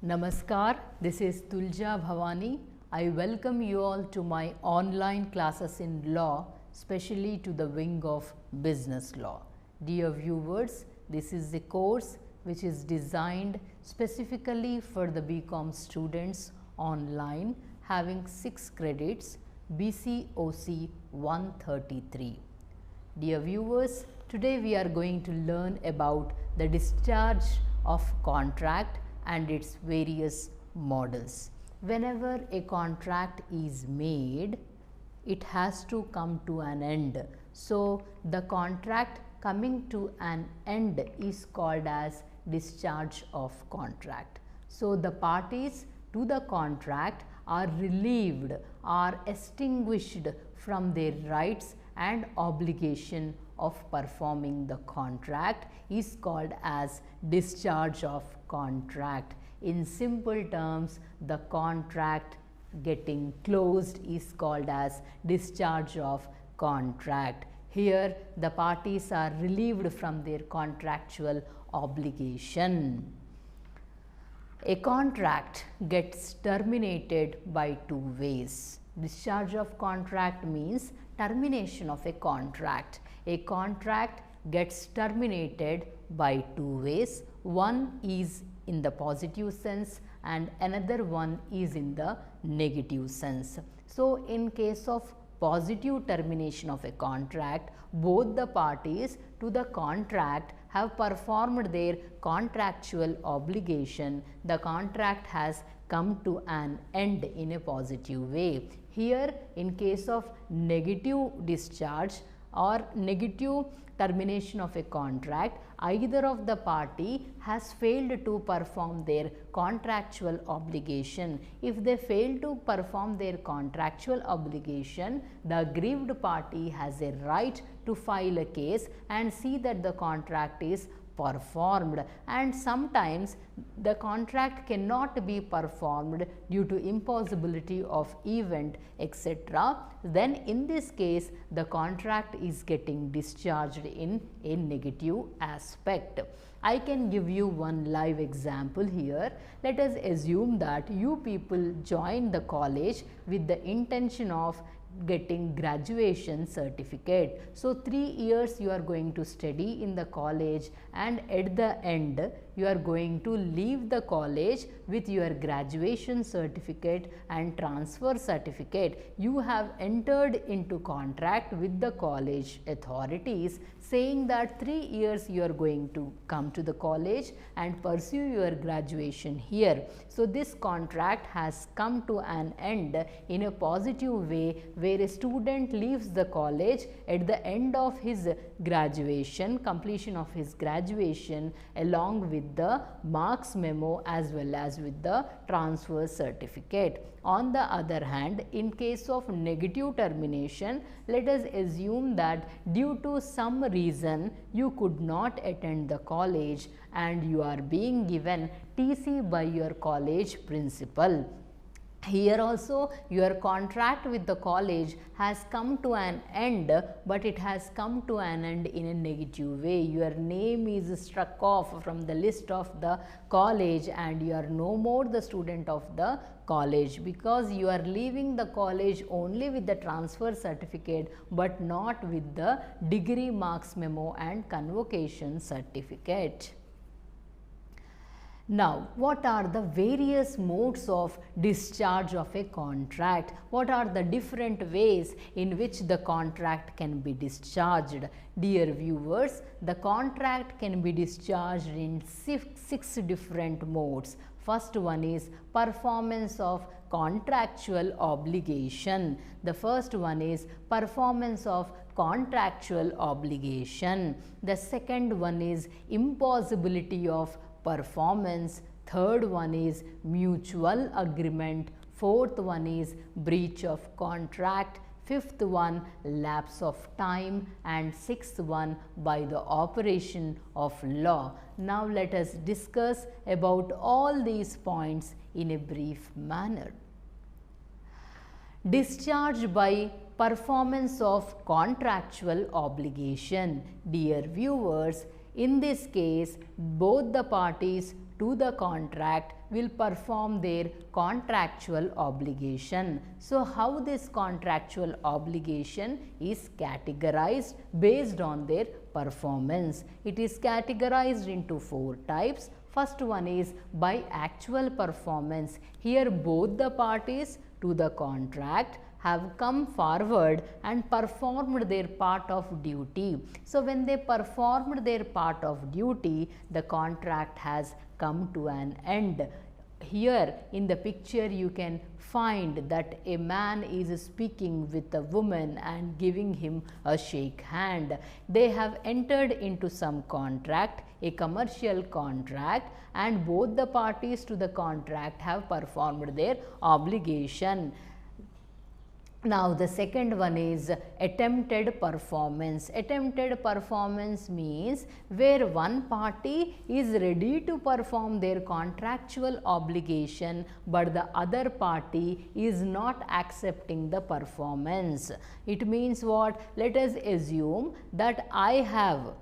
Namaskar, this is Tulja Bhavani. I welcome you all to my online classes in law, especially to the wing of business law. Dear viewers, this is a course which is designed specifically for the BCom students online having 6 credits, BCOC 133. Dear viewers, today we are going to learn about the discharge of contract and its various models. Whenever a contract is made, it has to come to an end. So, the contract coming to an end is called as discharge of contract. So, the parties to the contract are relieved or extinguished from their rights and obligation of performing the contract is called as discharge of contract. In simple terms, the contract getting closed is called as discharge of contract. Here, the parties are relieved from their contractual obligation. A contract gets terminated by 2 ways. Discharge of contract means termination of a contract. A contract gets terminated by 2 ways. One is in the positive sense and another one is in the negative sense. So, in case of positive termination of a contract, both the parties to the contract have performed their contractual obligation. The contract has come to an end in a positive way. Here, in case of negative discharge or negative termination of a contract, either of the party has failed to perform their contractual obligation. If they fail to perform their contractual obligation, the aggrieved party has a right to file a case and see that the contract is performed, and sometimes the contract cannot be performed due to impossibility of event, etc. Then in this case the contract is getting discharged in a negative aspect. I can give you one live example here. Let us assume that you people join the college with the intention of getting graduation certificate. So, 3 years you are going to study in the college and at the end you are going to leave the college with your graduation certificate and transfer certificate. You have entered into contract with the college authorities saying that 3 years you are going to come to the college and pursue your graduation here. So, this contract has come to an end in a positive way where a student leaves the college at the end of his graduation, completion of his graduation along with the marks memo as well as with the transfer certificate. On the other hand, in case of negative termination, let us assume that due to some reason you could not attend the college and you are being given TC by your college principal. Here also your contract with the college has come to an end, but it has come to an end in a negative way. Your name is struck off from the list of the college and you are no more the student of the college because you are leaving the college only with the transfer certificate but not with the degree marks memo and convocation certificate. Now, what are the various modes of discharge of a contract? What are the different ways in which the contract can be discharged? Dear viewers, the contract can be discharged in 6 different modes. First one is performance of contractual obligation. The first one is performance of contractual obligation. The second one is impossibility of performance. Third one is mutual agreement. Fourth one is breach of contract. Fifth one, lapse of time, and sixth one, by the operation of law. Now let us discuss about all these points in a brief manner. Discharge by performance of contractual obligation. Dear viewers, in this case, both the parties to the contract will perform their contractual obligation. So how this contractual obligation is categorized based on their performance? It is categorized into 4 types. First one is by actual performance. Here both the parties to the contract have come forward and performed their part of duty. So when they performed their part of duty, the contract has come to an end. Here in the picture you can find that a man is speaking with a woman and giving him a shake hand. They have entered into some contract, a commercial contract, and both the parties to the contract have performed their obligation. Now the second one is attempted performance. Attempted performance means where one party is ready to perform their contractual obligation but the other party is not accepting the performance. It means what? Let us assume that I have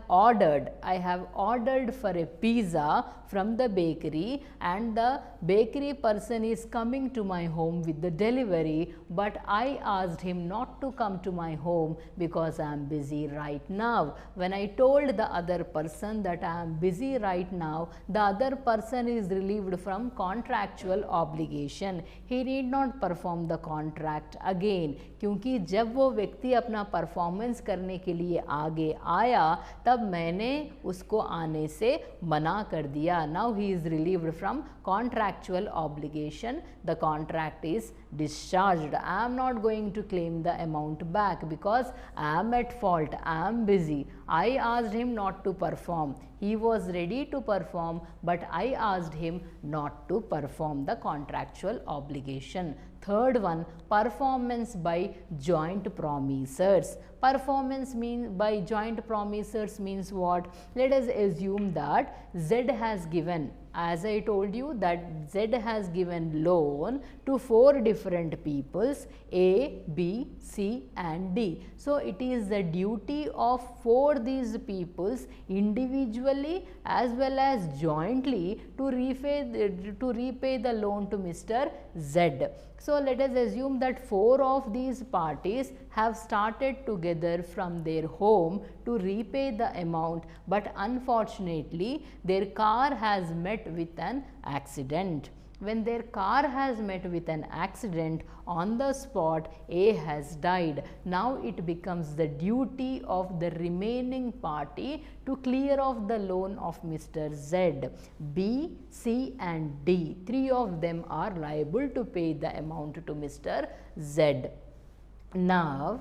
ordered for a pizza from the bakery and the bakery person is coming to my home with the delivery, but I asked him not to come to my home because I am busy right now. When I told the other person that I am busy right now, the other person is relieved from contractual obligation. He need not perform the contract again, क्योंकि जब वो व्यक्ति अपना performance करने के लिए आगे आया तब मैंने उसको आने से मना कर दिया. Now he is relieved from contractual obligation. The contract is discharged. I am not going to claim the amount back because I am at fault. I am busy. I asked him not to perform. He was ready to perform, but I asked him not to perform the contractual obligation. Third one, performance by joint promisors. Performance by joint promisors means what? Let us assume that Z has given, as I told you, that Z has given loan to 4 different peoples, A, B, C and D. So it is the duty of 4 these peoples individually as well as jointly to repay the loan to Mr. Z. So let us assume that 4 of these parties have started together from their home to repay the amount, but unfortunately their car has met with an accident. When their car has met with an accident, on the spot A has died. Now it becomes the duty of the remaining party to clear off the loan of Mr. Z. B, C and D, 3 of them are liable to pay the amount to Mr. Z. Now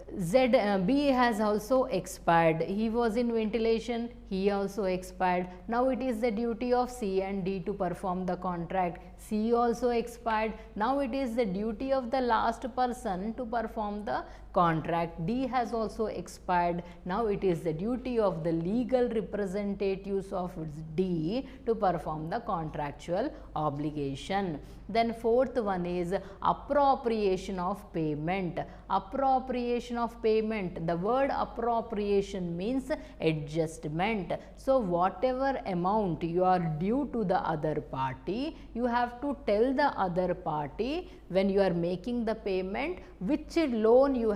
B has also expired. He was in ventilation, he also expired. Now it is the duty of C and D to perform the contract. C also expired. Now it is the duty of the last person to perform the contract. D has also expired. Now it is the duty of the legal representatives of D to perform the contractual obligation. Then fourth one is appropriation of payment. Appropriation of payment. The word appropriation means adjustment. So whatever amount you are due to the other party, you have to tell the other party when you are making the payment which loan you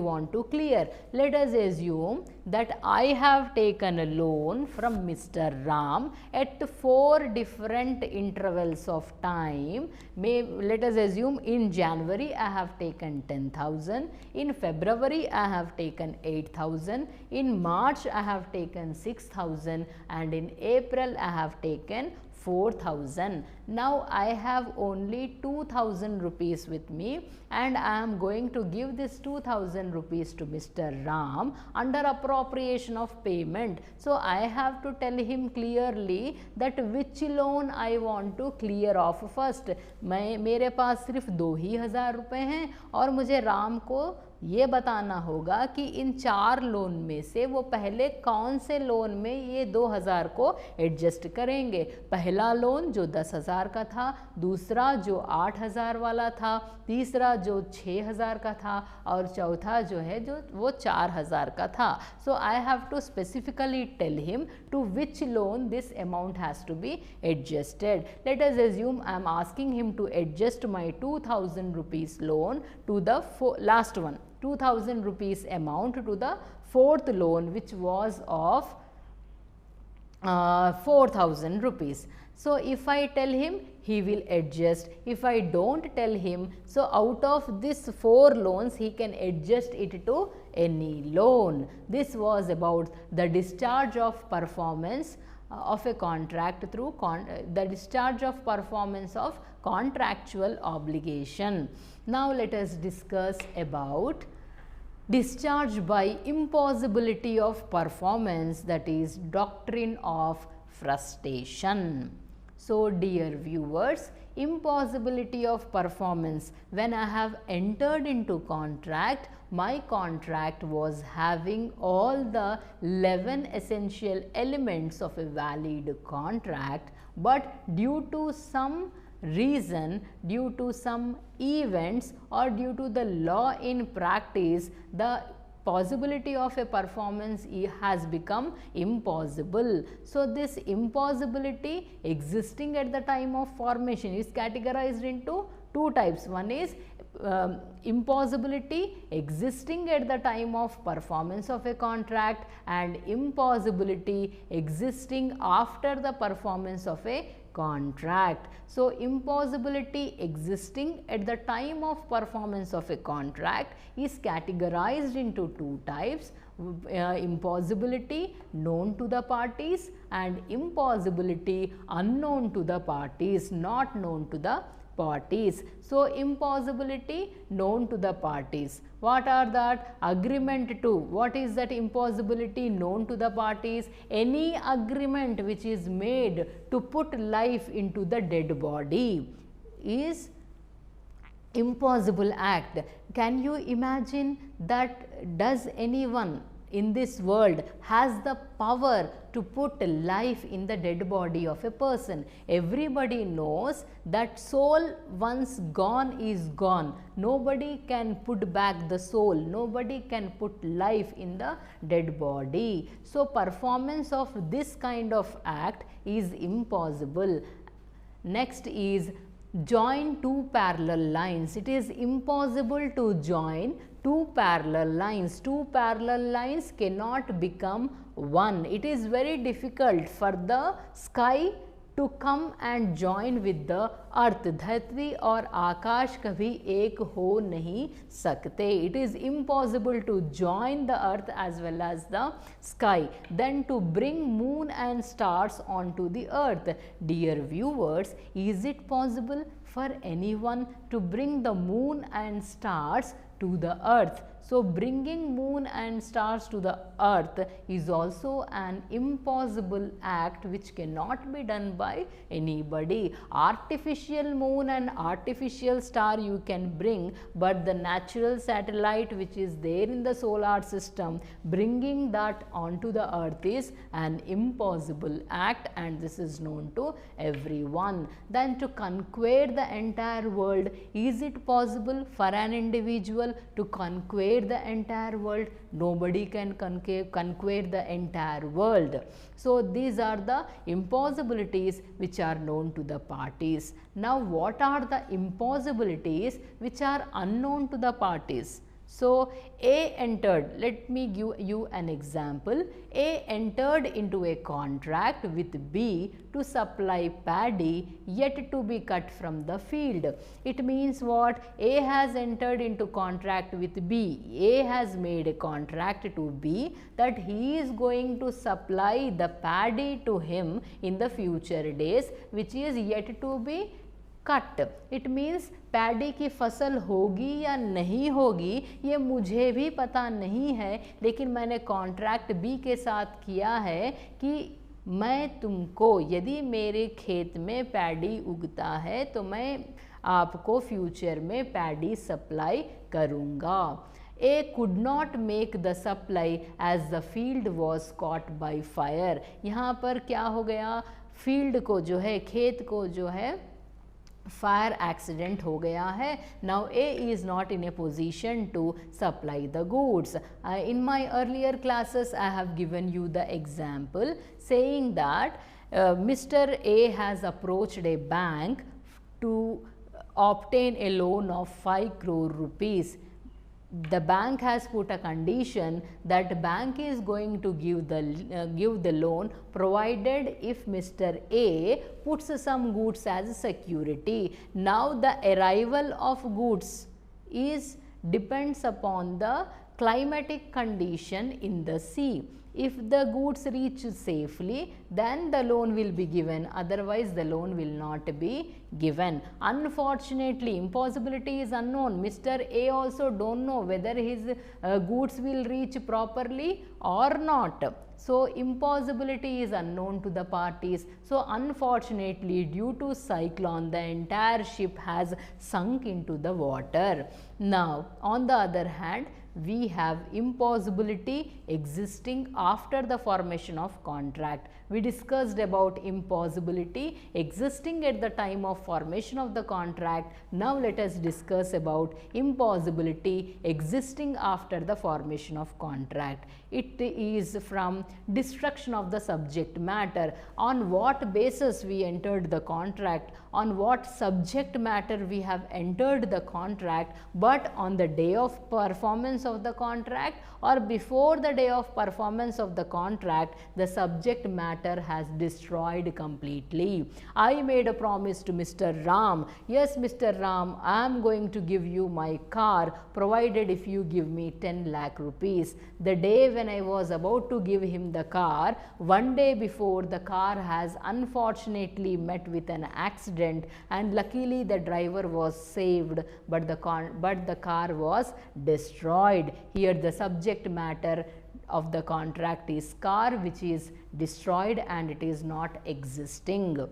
want to clear. Let us assume that I have taken a loan from Mr. Ram at 4 different intervals of time. Let us assume in January I have taken 10,000, in February I have taken 8,000, in March I have taken 6,000 and in April I have taken 4,000. Now I have only 2,000 rupees with me and I am going to give this 2,000 rupees to Mr. Ram under appropriation of payment. So I have to tell him clearly that which loan I want to clear off first. मेरे पास सिर्फ 2,000 रुपये हैं और मुझे राम को ये बताना होगा कि इन 4 लोन में से वो पहले कौन से लोन में ये 2000 को एडजस्ट करेंगे। पहला लोन जो 10,000 का था, दूसरा जो 8,000 वाला था, तीसरा जो 6,000 का था और चौथा जो है जो वो 4,000 का था। So I have to specifically tell him to which loan this amount has to be adjusted. Let us assume I am asking him to adjust my 2,000 rupees loan to the last one, 2,000 rupees amount to the fourth loan, which was of 4,000 rupees. So if I tell him, he will adjust. If I don't tell him, so out of this 4 loans he can adjust it to any loan. This was about the discharge of performance of a contract through the discharge of performance of contractual obligation. Now let us discuss about discharge by impossibility of performance, that is doctrine of frustration. So dear viewers, impossibility of performance, when I have entered into contract, my contract was having all the 11 essential elements of a valid contract, but due to some reason, due to some events or due to the law in practice, the possibility of a performance has become impossible. So this impossibility existing at the time of formation is categorized into 2 types. One is impossibility existing at the time of performance of a contract, and impossibility existing after the performance of a contract. So impossibility existing at the time of performance of a contract is categorized into 2 types. Impossibility known to the parties and impossibility unknown to the parties, not known to the parties. So impossibility known to the parties, what are that? Agreement to, what is that impossibility known to the parties? Any agreement which is made to put life into the dead body is impossible act. Can you imagine that? Does anyone in this world has the power to put life in the dead body of a person? Everybody knows that soul once gone is gone. Nobody can put back the soul. Nobody can put life in the dead body. So performance of this kind of act is impossible. Next is join 2 parallel lines. It is impossible to join 2 parallel lines. 2 parallel lines cannot become one. It is very difficult for the sky to come and join with the earth. धरती और आकाश कभी एक हो नहीं सकते. It is impossible to join the earth as well as the sky. Then to bring moon and stars onto the earth. Dear viewers, is it possible for anyone to bring the moon and stars to the earth? So bringing moon and stars to the earth is also an impossible act which cannot be done by anybody. Artificial moon and artificial star you can bring, but the natural satellite which is there in the solar system, bringing that onto the earth is an impossible act, and this is known to everyone. Then to conquer the entire world, is it possible for an individual to conquer the entire world? Nobody can conquer the entire world. So these are the impossibilities which are known to the parties. Now what are the impossibilities which are unknown to the parties? So A entered, let me give you an example. A entered into a contract with B to supply paddy yet to be cut from the field. It means what? A has entered into contract with B. A has made a contract to B that he is going to supply the paddy to him in the future days, which is yet to be cut. It means paddy की फसल होगी या नहीं होगी ये मुझे भी पता नहीं है, लेकिन मैंने कॉन्ट्रैक्ट बी के साथ किया है कि मैं तुमको, यदि मेरे खेत में पैडी उगता है तो मैं आपको फ्यूचर में पैडी सप्लाई करूँगा. A could not make the supply as the field was caught by fire. यहाँ पर क्या हो गया, फील्ड को जो है, खेत को जो है फायर एक्सीडेंट हो गया है. Now A is not in a position to supply the goods. In my earlier classes I have given you the example saying that Mr. A has approached a bank to obtain a loan of 5 crore rupees. The bank has put a condition that bank is going to give the loan provided if Mr. A puts some goods as security. Now the arrival of goods depends upon the climatic condition in the sea. If the goods reach safely, then the loan will be given, otherwise the loan will not be given. Unfortunately, impossibility is unknown. Mr. A also don't know whether his goods will reach properly or not. So impossibility is unknown to the parties. So unfortunately, due to cyclone, the entire ship has sunk into the water. Now on the other hand, we have impossibility existing after the formation of contract. We discussed about impossibility existing at the time of formation of the contract. Now let us discuss about impossibility existing after the formation of contract. It is from destruction of the subject matter. On what basis we entered the contract, on what subject matter we have entered the contract, but on the day of performance of the contract or before the day of performance of the contract, the subject matter has destroyed completely. I made a promise to Mr. Ram. Yes, Mr. Ram, I am going to give you my car provided if you give me 10 lakh rupees. The day when I was about to give him the car, one day before, the car has unfortunately met with an accident, and luckily the driver was saved, but the car was destroyed. Here the subject matter of the contract is car, which is destroyed and it is not existing.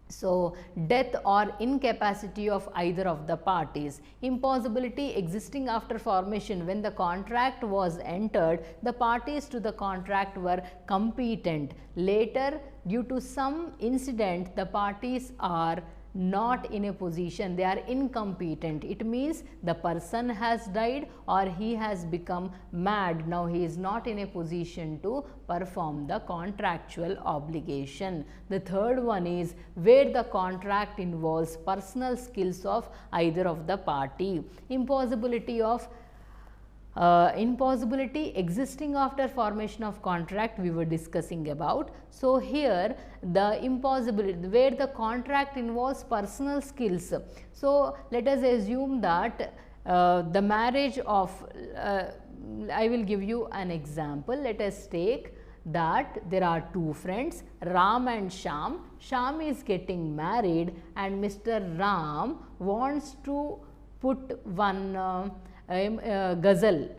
So death or incapacity of either of the parties. Impossibility existing after formation. When the contract was entered, the parties to the contract were competent. Later, due to some incident, the parties are not in a position, they are incompetent. It means the person has died or he has become mad. Now he is not in a position to perform the contractual obligation. The third one is where the contract involves personal skills of either of the party. Impossibility existing after formation of contract we were discussing about. So here the impossibility where the contract involves personal skills. So let us assume that the marriage of I will give you an example. Let us take that there are two friends, Ram and Shyam. Shyam is getting married and Mr. Ram wants to put one ghazal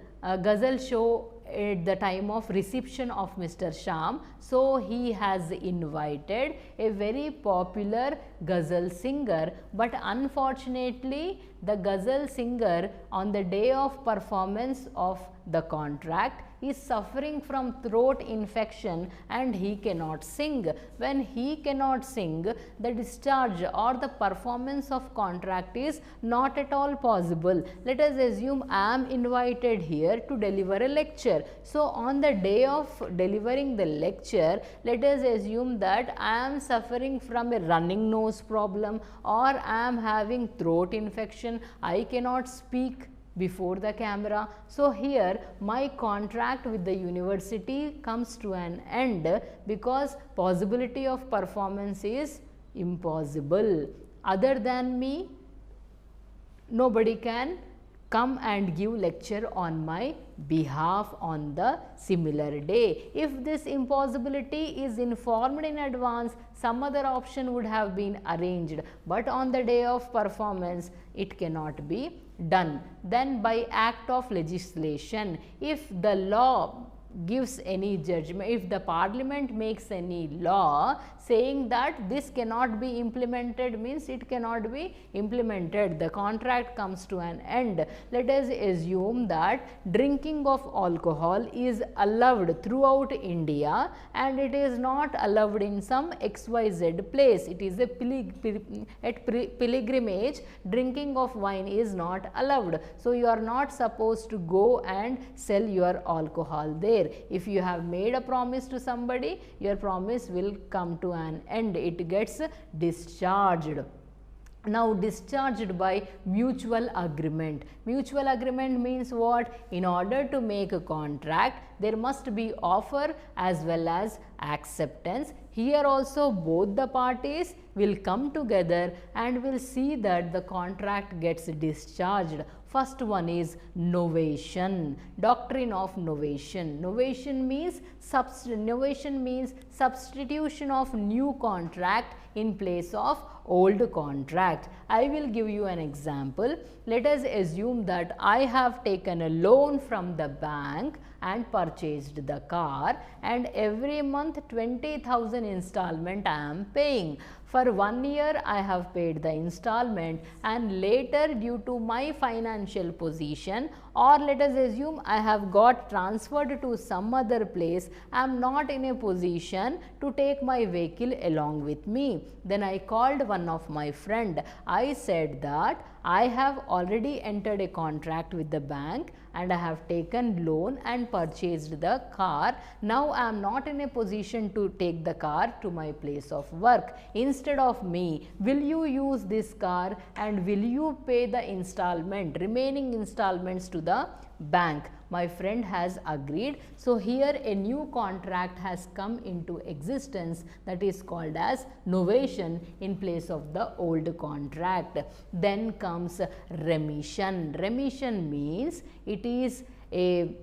show at the time of reception of Mr. Shyam. So he has invited a very popular ghazal singer, but unfortunately the ghazal singer on the day of performance of the contract is suffering from throat infection and he cannot sing. When he cannot sing, the discharge or the performance of contract is not at all possible. Let us assume I am invited here to deliver a lecture. So on the day of delivering the lecture, let us assume that I am suffering from a running nose problem or I am having throat infection. I cannot speak before the camera. So here my contract with the university comes to an end because possibility of performance is impossible. Other than me, nobody can come and give lecture on my behalf on the similar day. If this impossibility is informed in advance, some other option would have been arranged, but on the day of performance it cannot be done. Then by act of legislation, if the law gives any judgment, if the parliament makes any law saying that this cannot be implemented, means it cannot be implemented, the contract comes to an end. Let us assume that drinking of alcohol is allowed throughout India and it is not allowed in some XYZ place. It is a pilgrimage, drinking of wine is not allowed. So, you are not supposed to go and sell your alcohol there. If you have made a promise to somebody, your promise will come to an end, it gets discharged. Now, discharged by mutual agreement. Mutual agreement means what? In order to make a contract, there must be offer as well as acceptance. Here also both the parties will come together and will see that the contract gets discharged. First one is novation, doctrine of novation. Novation means substitution of new contract in place of old contract. I will give you an example. Let us assume that I have taken a loan from the bank and purchased the car, and every month 20,000 installment I am paying. For 1 year I have paid the installment, and later due to my financial position, or let us assume I have got transferred to some other place, I am not in a position to take my vehicle along with me. Then I called one of my friend. I said that I have already entered a contract with the bank and I have taken loan and purchased the car. Now I am not in a position to take the car to my place of work. Instead of me, will you use this car and will you pay the remaining installments to the bank? My friend has agreed. So, here a new contract has come into existence, that is called as novation in place of the old contract. Then comes remission. Remission means it is a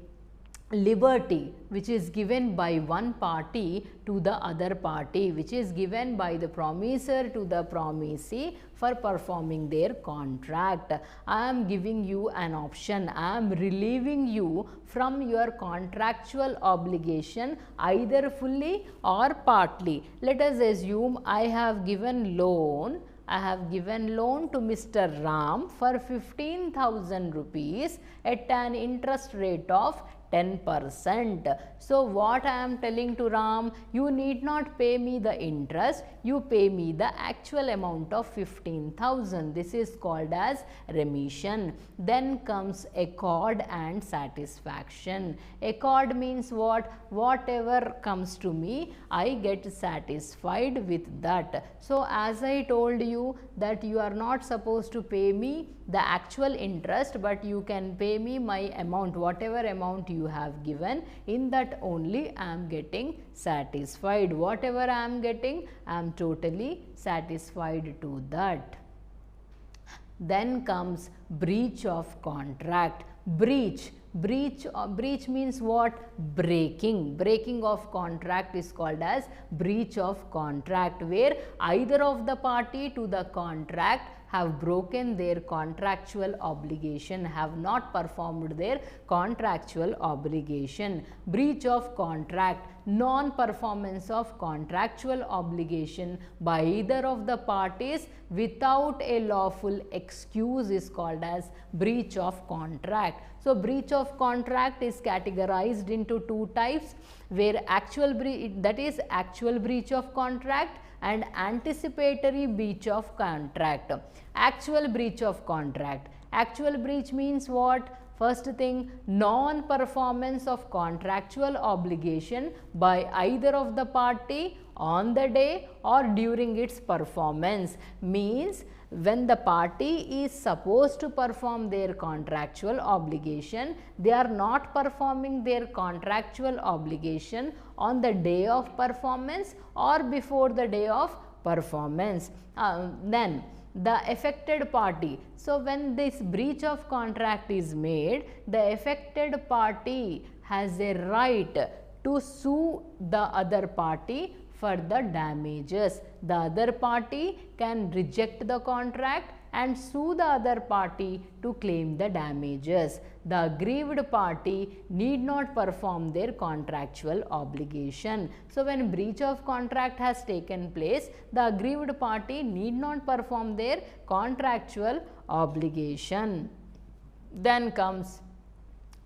liberty which is given by one party to the other party, which is given by the promisor to the promisee for performing their contract. I am giving you an option. I am relieving you from your contractual obligation either fully or partly. Let us assume I have given loan to Mr. Ram for 15,000 rupees at an interest rate of 10%. So, what I am telling to Ram, you need not pay me the interest, you pay me the actual amount of 15,000. This is called as remission. Then comes accord and satisfaction. Accord means what? Whatever comes to me, I get satisfied with that. So, as I told you that you are not supposed to pay me the actual interest, but you can pay me my amount, whatever amount you have given, in that only I am getting satisfied. Whatever I am getting, I am totally satisfied to that. Then comes breach of contract. Breach means what? Breaking of contract is called as breach of contract, where either of the party to the contract have broken their contractual obligation, have not performed their contractual obligation. Breach of contract, non-performance of contractual obligation by either of the parties without a lawful excuse is called as breach of contract. So, breach of contract is categorized into two types, where actual breach of contract and anticipatory breach of contract. Actual breach of contract. Actual breach means what? First thing, non-performance of contractual obligation by either of the party on the day or during its performance. Means when the party is supposed to perform their contractual obligation, they are not performing their contractual obligation on the day of performance or before the day of performance. Then the affected party. So, when this breach of contract is made, the affected party has a right to sue the other party for the damages. The other party can reject the contract, and sue the other party to claim the damages. The aggrieved party need not perform their contractual obligation. So, when breach of contract has taken place, the aggrieved party need not perform their contractual obligation. Then comes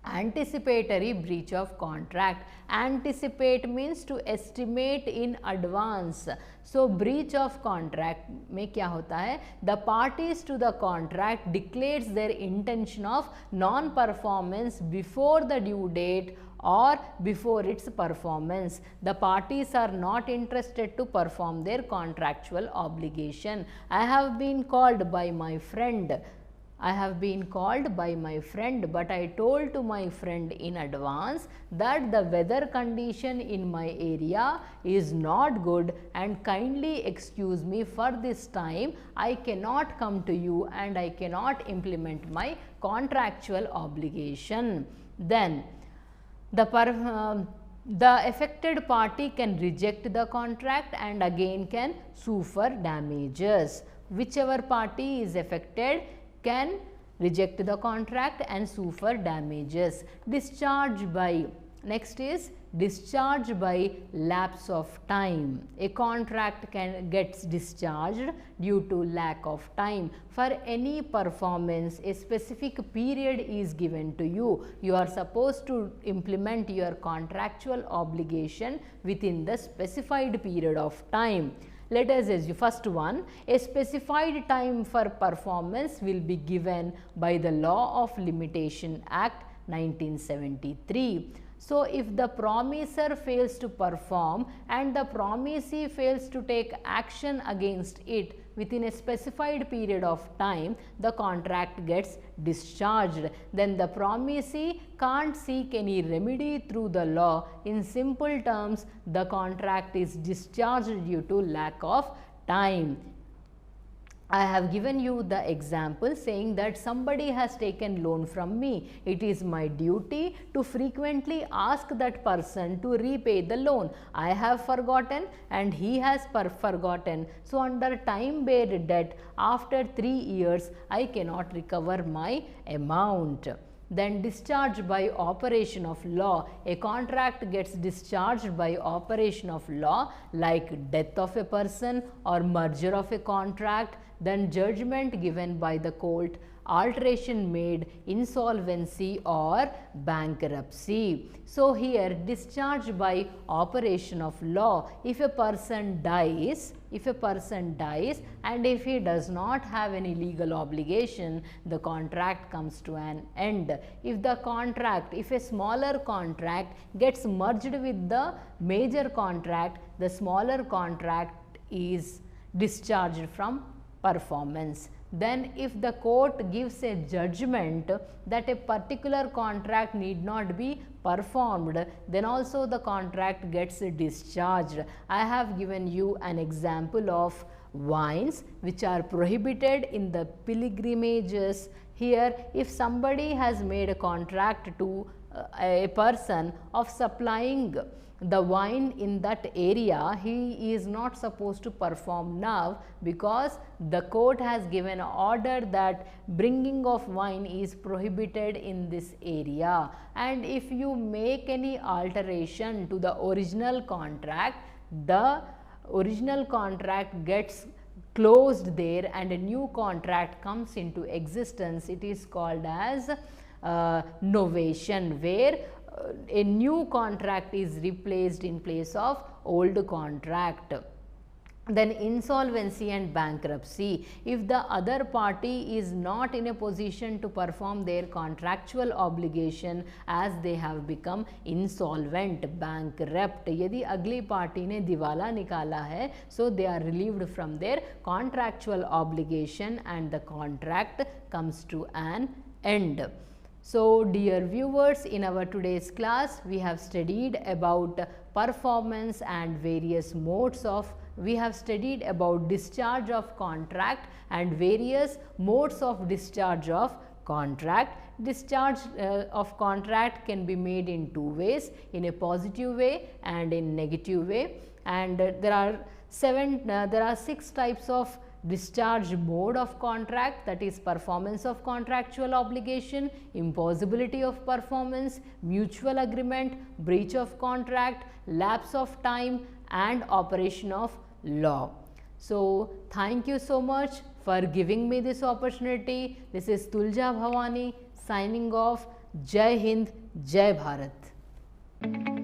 anticipatory breach of contract. Anticipate means to estimate in advance. So, breach of contract में क्या होता है? The parties to the contract declares their intention of non-performance before the due date or before its performance. The parties are not interested to perform their contractual obligation. I have been called by my friend. But I told to my friend in advance that the weather condition in my area is not good and kindly excuse me for this time. I cannot come to you and I cannot implement my contractual obligation. Then the affected party can reject the contract and again can sue for damages. Whichever party is affected can reject the contract and sue for damages. Discharge by, next is discharge by lapse of time. A contract gets discharged due to lack of time. For any performance, a specific period is given to you. You are supposed to implement your contractual obligation within the specified period of time. Let us assume first one, a specified time for performance will be given by the Law of Limitation Act 1973. So, if the promiser fails to perform and the promisee fails to take action against it within a specified period of time, the contract gets discharged. Then the promisee can't seek any remedy through the law. In simple terms, the contract is discharged due to lack of time. I have given you the example saying that somebody has taken loan from me. It is my duty to frequently ask that person to repay the loan. I have forgotten and he has forgotten. So, under time-based debt, after 3 years, I cannot recover my amount. Then discharge by operation of law. A contract gets discharged by operation of law like death of a person or merger of a contract, then judgment given by the court, alteration made, insolvency or bankruptcy. So, here discharge by operation of law. If a person dies and if he does not have any legal obligation, the contract comes to an end. If a smaller contract gets merged with the major contract, the smaller contract is discharged from performance. Then if the court gives a judgment that a particular contract need not be performed, then also the contract gets discharged. I have given you an example of wines which are prohibited in the pilgrimages. Here, if somebody has made a contract to a person of supplying the wine in that area, he is not supposed to perform now because the court has given an order that bringing of wine is prohibited in this area. And if you make any alteration to the original contract, the original contract gets closed there and a new contract comes into existence. It is called as novation, where a new contract is replaced in place of old contract. Then insolvency and bankruptcy. If the other party is not in a position to perform their contractual obligation as they have become insolvent, bankrupt, यदि अगली party ने दिवाला निकाला है, so they are relieved from their contractual obligation and the contract comes to an end. So, dear viewers, in our today's class, we have studied about performance and various modes of, we have studied about discharge of contract and various modes of discharge of contract. Discharge of contract can be made in two ways, in a positive way and in negative way, and there are 6 types of discharge mode of contract, that is performance of contractual obligation, impossibility of performance, mutual agreement, breach of contract, lapse of time and operation of law. So, thank you so much for giving me this opportunity. This is Tulja Bhavani signing off. Jai Hind, Jai Bharat.